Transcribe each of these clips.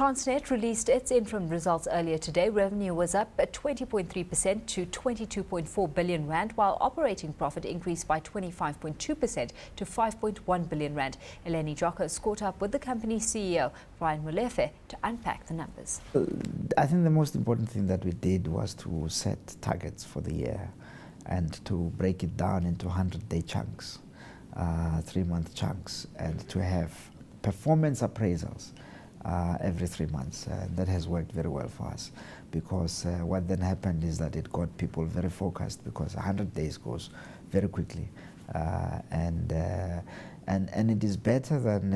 Transnet released its interim results earlier today. Revenue was up at 20.3% to 22.4 billion rand, while operating profit increased by 25.2% to 5.1 billion rand. Eleni Giokos caught up with the company's CEO, Molefe, to unpack the numbers. I think the most important thing that we did was to set targets for the year and to break it down into 100-day chunks, 3-month chunks, and to have performance appraisals every 3 months. That has worked very well for us, because what then happened is that it got people very focused, because 100 days goes very quickly, and it is better than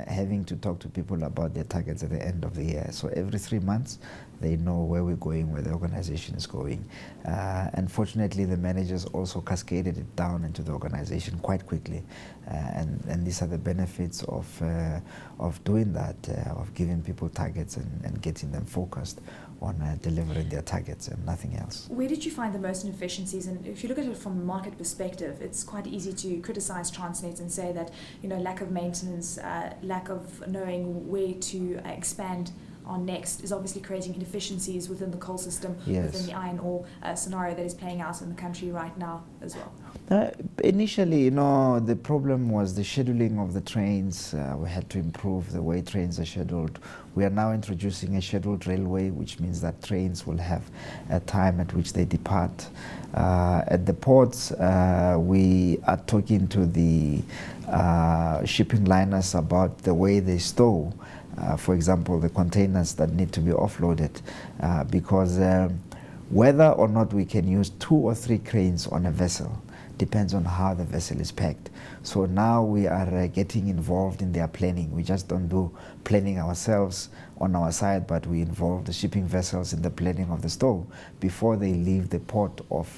having to talk to people about their targets at the end of the year. So every 3 months they know where we're going, where the organization is going. And fortunately, the managers also cascaded it down into the organization quite quickly. And these are the benefits of doing that, of giving people targets and getting them focused on delivering their targets and nothing else. Where did you find the most inefficiencies? And if you look at it from a market perspective, it's quite easy to criticize Transnet and say that, lack of maintenance, lack of knowing where to expand on next is obviously creating inefficiencies within the coal system, yes, within the iron ore scenario that is playing out in the country right now as well. Initially, the problem was the scheduling of the trains. We had to improve the way trains are scheduled. We are now introducing a scheduled railway, which means that trains will have a time at which they depart. At the ports, we are talking to the shipping liners about the way they stow, for example, the containers that need to be offloaded, because whether or not we can use 2 or 3 cranes on a vessel depends on how the vessel is packed. So now we are getting involved in their planning. We just don't do planning ourselves on our side, but we involve the shipping vessels in the planning of the stow before they leave the port of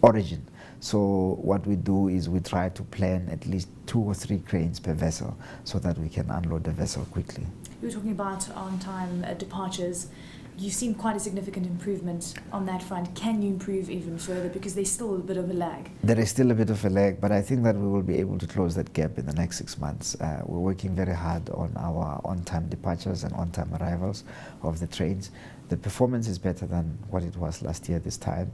origin. So what we do is we try to plan at least 2 or 3 cranes per vessel so that we can unload the vessel quickly. You were talking about on-time departures. You've seen quite a significant improvement on that front. Can you improve even further? Because there's still a bit of a lag. There is still a bit of a lag, but I think that we will be able to close that gap in the next 6 months. We're working very hard on our on-time departures and on-time arrivals of the trains. The performance is better than what it was last year this time,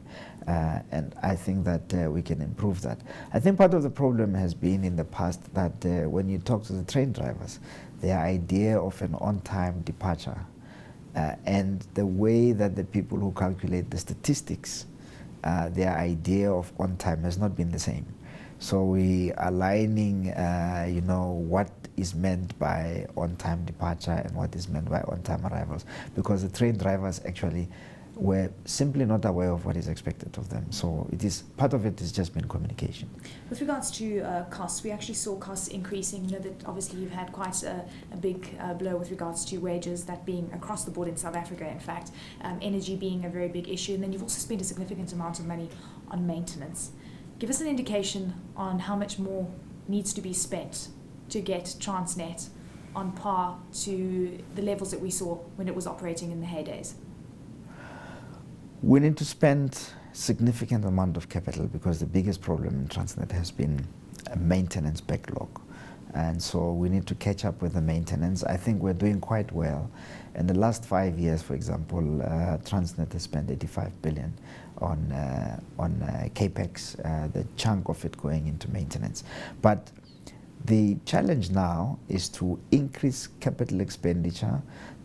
and I think that we can improve that. I think part of the problem has been in the past that when you talk to the train drivers, their idea of an on-time departure and the way that the people who calculate the statistics, their idea of on time has not been the same. So we are aligning, what is meant by on-time departure and what is meant by on-time arrivals, because the train drivers actually were simply not aware of what is expected of them. So part of it has just been communication. With regards to costs, we actually saw costs increasing. That obviously you've had quite a big blow with regards to wages, that being across the board in South Africa, in fact, energy being a very big issue, and then you've also spent a significant amount of money on maintenance. Give us an indication on how much more needs to be spent to get Transnet on par to the levels that we saw when it was operating in the heydays. We need to spend significant amount of capital, because the biggest problem in Transnet has been a maintenance backlog. And so we need to catch up with the maintenance. I think we're doing quite well. In the last 5 years, for example, Transnet has spent 85 billion on capex, the chunk of it going into maintenance. But the challenge now is to increase capital expenditure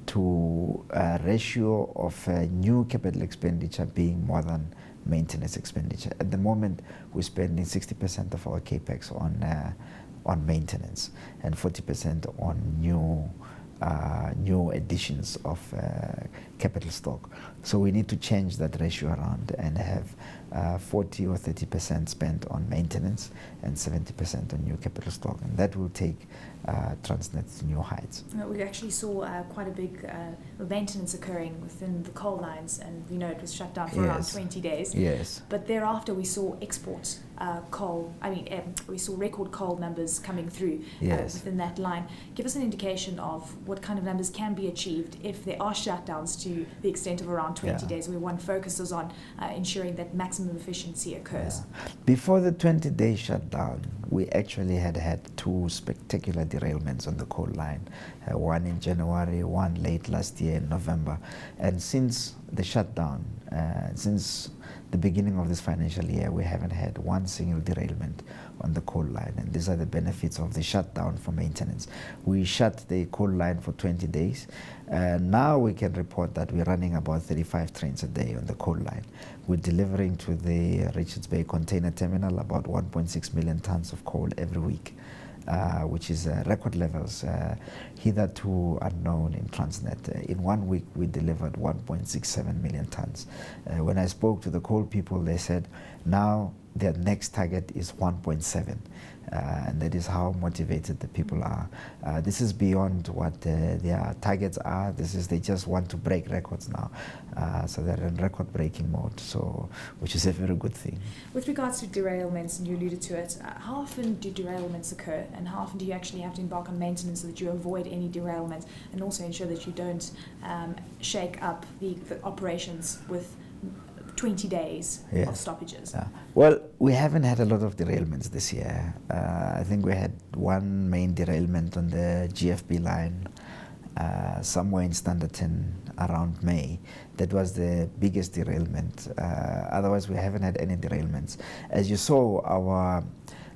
to a ratio of new capital expenditure being more than maintenance expenditure. At the moment, we're spending 60% of our capex on maintenance and 40% on new additions of capital stock. So we need to change that ratio around and have 40 or 30% spent on maintenance and 70% on new capital stock, and that will take Transnet to new heights. We actually saw quite a big maintenance occurring within the coal lines, and it was shut down for around 20 days. Yes. But thereafter we saw export coal, we saw record coal numbers coming through within that line. Give us an indication of what kind of numbers can be achieved if there are shutdowns to the extent of around 20 days, where one focuses on ensuring that maximum efficiency occurs. Before the 20-day shutdown, we actually had two spectacular derailments on the coal line, one in January, one late last year in November. And since the shutdown, since the beginning of this financial year, we haven't had one single derailment on the coal line, and these are the benefits of the shutdown for maintenance. We shut the coal line for 20 days. Now we can report that we're running about 35 trains a day on the coal line. We're delivering to the Richards Bay Container Terminal about 1.6 million tons of coal every week, which is record levels, hitherto unknown in Transnet. In 1 week, we delivered 1.67 million tons. When I spoke to the coal people, they said now their next target is 1.7. And that is how motivated the people are. This is beyond what their targets are. They just want to break records now. So they're in record-breaking mode, which is a very good thing. With regards to derailments, and you alluded to it, how often do derailments occur, and how often do you actually have to embark on maintenance so that you avoid any derailments, and also ensure that you don't shake up the operations with 20 days of stoppages? Well, we haven't had a lot of derailments this year. I think we had one main derailment on the GFB line somewhere in Standerton around May. That was the biggest derailment. Otherwise, we haven't had any derailments. As you saw, our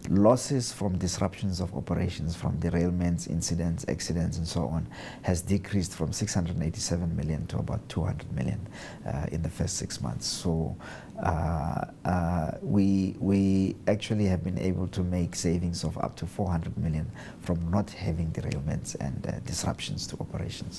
losses from disruptions of operations, from derailments, incidents, accidents, and so on, has decreased from 687 million to about 200 million in the first 6 months. So we actually have been able to make savings of up to 400 million from not having derailments and disruptions to operations.